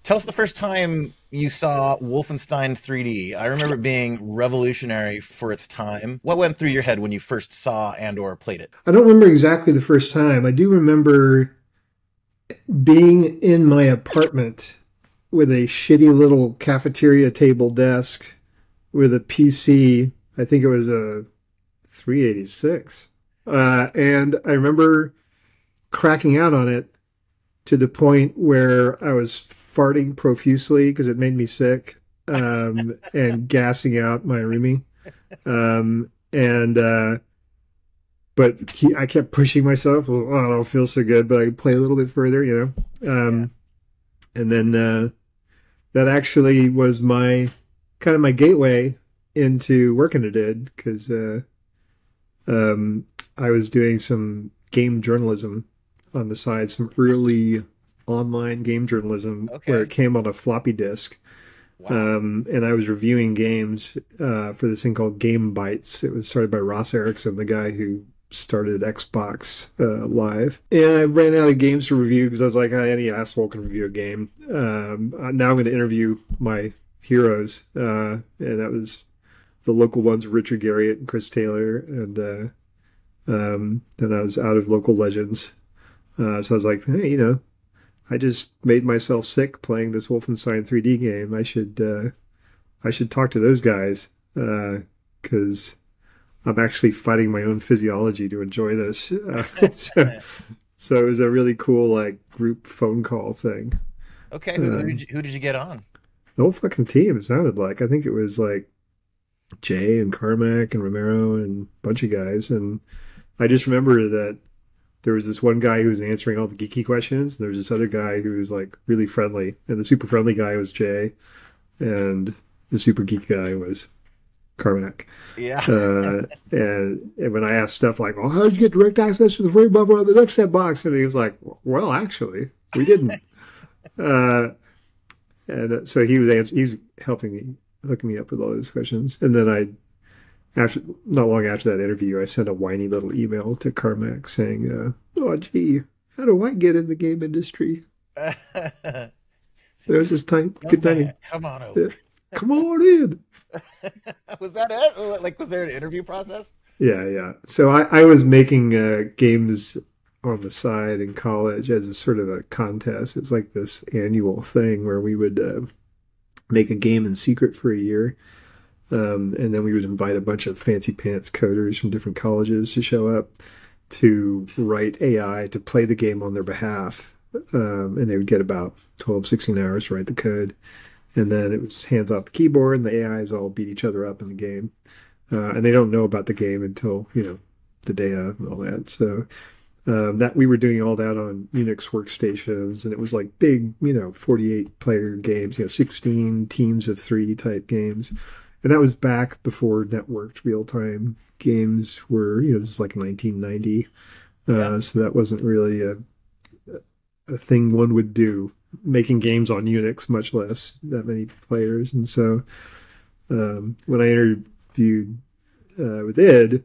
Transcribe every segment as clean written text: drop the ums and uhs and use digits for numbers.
Tell us the first time you saw Wolfenstein 3D. I remember it being revolutionary for its time. What went through your head when you first saw and or played it? I don't remember exactly the first time. I do remember being in my apartment with a shitty little cafeteria table desk with a PC. I think it was a 386. And I remember cracking out on it to the point where I was farting profusely because it made me sick, and gassing out my roomie. And I kept pushing myself. Well, oh, I don't feel so good, but I could play a little bit further, you know. Yeah. And then that actually was my kind of my gateway into working at id because I was doing some game journalism on the side, some early online game journalism where it Okay. came on a floppy disk. Wow. And I was reviewing games for this thing called Game Bites. It was started by Ross Erickson, the guy who started Xbox Live. And I ran out of games to review because I was like, "Ah, any asshole can review a game." Now I'm going to interview my heroes. And that was the local ones, Richard Garriott and Chris Taylor. And then I was out of local legends. So I was like, hey, you know, I just made myself sick playing this Wolfenstein 3D game. I should talk to those guys because I'm actually fighting my own physiology to enjoy this. So it was a really cool like group phone call thing. Okay, Um, who did you get on? the whole fucking team, it sounded like. I think it was like Jay and Carmack and Romero and a bunch of guys. And I just remember that there was this one guy who was answering all the geeky questions. And there was this other guy who was like really friendly. And the super friendly guy was Jay. And the super geeky guy was Carmack. Yeah. And when I asked stuff like, well, how did you get direct access to the frame buffer on the next step box? And he was like, well, actually, we didn't. Uh, and so he was helping me, hooking me up with all those questions. And then after not long after that interview, I sent a whiny little email to Carmack saying, "Oh, gee, how do I get in the game industry?" It was just time, Young good man, timing. come on Yeah. over. Come on in. Was that it? Like, was there an interview process? Yeah, yeah. So I was making games on the side in college as a sort of a contest. It was like this annual thing where we would make a game in secret for a year. And then we would invite a bunch of fancy pants coders from different colleges to show up to write AI to play the game on their behalf. And they would get about 12, 16 hours to write the code. And then it was hands off the keyboard, and the AIs all beat each other up in the game. And they don't know about the game until, you know, the day of and all that. So that we were doing all that on Unix workstations, and it was like big, you know, 48 player games, you know, 16 teams of three type games. And that was back before networked real time games were, you know, this was like 1990. Yeah. So that wasn't really a thing one would do, making games on Unix, much less that many players. And so when I interviewed with id,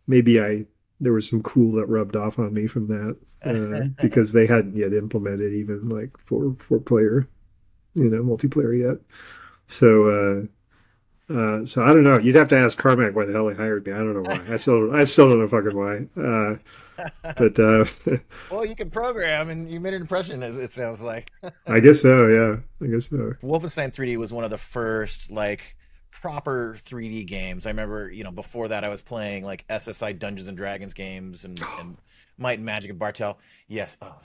maybe there was some cool that rubbed off on me from that because they hadn't yet implemented even like four player, you know, multiplayer yet. So so I don't know. You'd have to ask Carmack why the hell he hired me. I don't know why. I still don't know fucking why. But Well, you can program, and you made an impression, as it sounds like. I guess so. Yeah, I guess so. Wolfenstein 3D was one of the first like proper 3D games. I remember, before that I was playing like SSI Dungeons and Dragons games and Might and Magic and Bartel. Yes. Oh,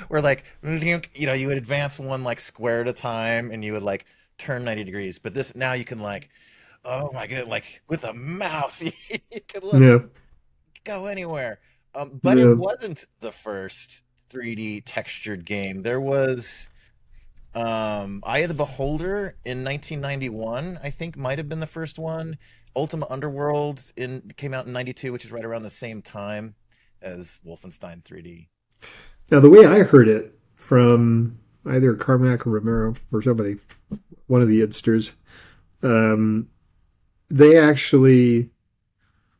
where like you would advance one like square at a time and you would like turn 90 degrees. But this now you can like, oh my god, like with a mouse you can Yeah, go anywhere. But it yeah. wasn't the first 3D textured game. There was Eye of the Beholder in 1991, I think might have been the first one. Ultima Underworld came out in 92, which is right around the same time as Wolfenstein 3D. Now the way I heard it from either Carmack or Romero or somebody, one of the idsters, um, they actually,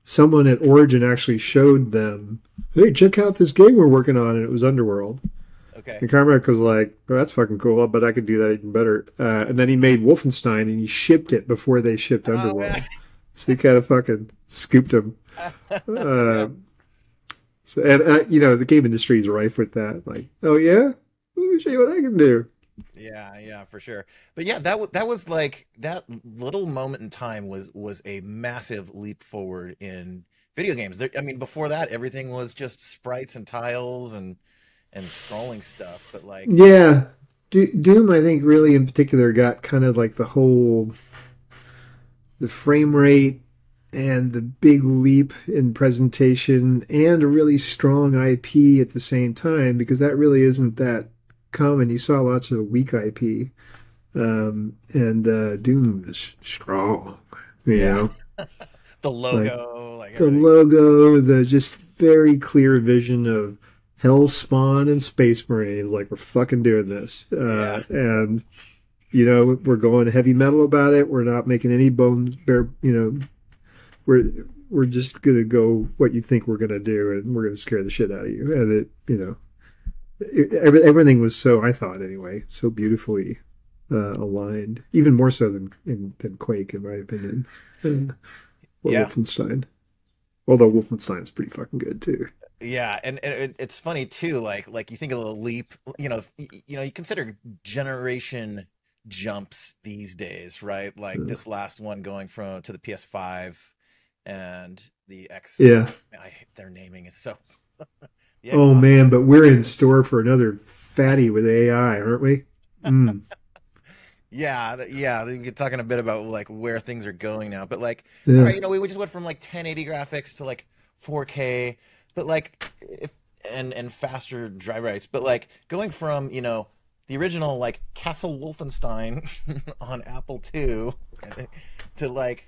someone at Origin actually showed them, hey, check out this game we're working on, and it was Underworld. Okay. And Carmack was like, "Oh, that's fucking cool, but I could do that even better." And then he made Wolfenstein, and he shipped it before they shipped Oh man. Underworld. So he kind of fucking scooped him. Yeah. Uh, so, and the game industry is rife with that. Like, oh yeah, let me show you what I can do. Yeah, yeah, for sure. But yeah, that was like that little moment in time was a massive leap forward in video games. I mean, before that, everything was just sprites and tiles and scrolling stuff. But like, Yeah, Doom, I think, really in particular got kind of like the frame rate and the big leap in presentation and a really strong IP at the same time, because that really isn't that common. You saw lots of weak IP, and Doom is strong. You yeah, know, the like logo, like the everything. logo, the just very clear vision of Hellspawn and Space Marines. Like, we're fucking doing this, Yeah, and we're going heavy metal about it. We're not making any bones bare. We're just gonna go what you think we're gonna do, and we're gonna scare the shit out of you. And everything was, so I thought anyway, so beautifully aligned, even more so than Quake, in my opinion, or yeah, Wolfenstein. Although Wolfenstein's pretty fucking good too. yeah. And it's funny too. Like you think of the leap. You consider generation jumps these days, right? Like Uh, this last one going from to the PS5 and the Xbox. yeah. Their naming is so the Oh Xbox. man, but we're in store for another fatty with AI, aren't we? Mm. Yeah, yeah. You're talking a bit about like where things are going now, but like, all Yeah. right, we just went from like 1080 graphics to like 4K, but like, if and faster drive rates, but like going from the original like Castle Wolfenstein on Apple II to like,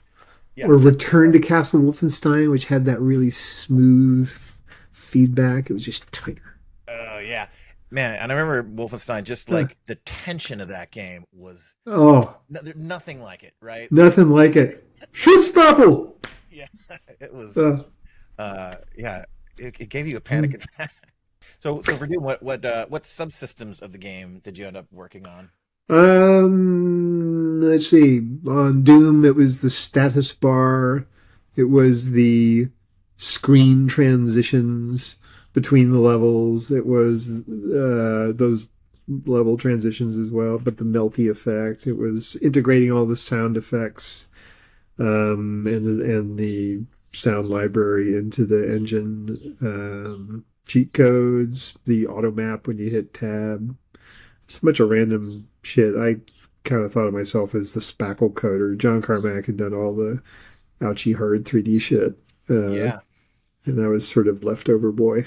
yeah, Or this. Return to Castle Wolfenstein, which had that really smooth feedback. It was just tighter. Oh yeah, man. And I remember Wolfenstein. Just Uh, like the tension of that game was oh, nothing like it, right? Like, nothing like it. Schutzstaffel! yeah, it was. Uh, Yeah, it gave you a panic mm. attack. So for you, what subsystems of the game did you end up working on? Let's see. On Doom, it was the status bar. It was the screen transitions between the levels. It was those level transitions as well, but the melty effect. It was integrating all the sound effects, and the sound library into the engine. Cheat codes, the automap when you hit tab. It's a bunch of random shit. I kind of thought of myself as the spackle coder. John Carmack had done all the ouchie hard 3D shit, Yeah. and I was sort of leftover boy.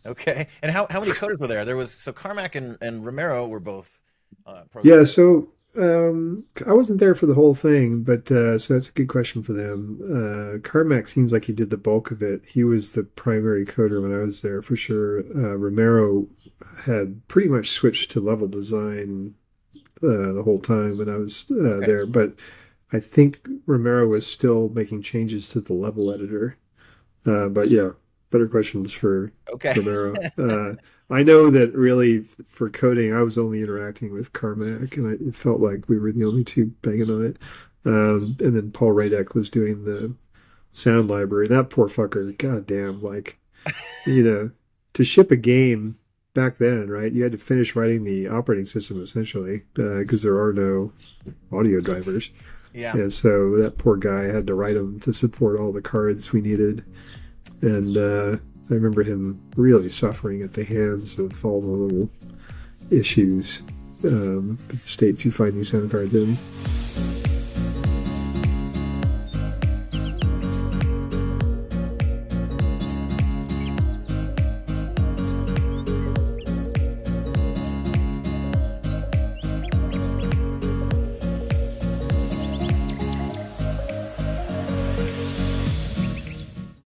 Okay. And how many coders were there? There was so Carmack and Romero were both Yeah, programmers. so I wasn't there for the whole thing, but so that's a good question for them. Carmack seems like he did the bulk of it. He was the primary coder when I was there for sure. Romero had pretty much switched to level design the whole time when I was Okay. there, but I think Romero was still making changes to the level editor. But yeah, better questions for Okay. Romero. I know that really for coding, I was only interacting with Carmack, and it felt like we were the only two banging on it. And then Paul Radek was doing the sound library. That poor fucker, goddamn, like, you know, to ship a game back then, right? You had to finish writing the operating system essentially, because there are no audio drivers. Yeah. And so that poor guy had to write them to support all the cards we needed. And I remember him really suffering at the hands of all the little issues, the states you find these sound cards in.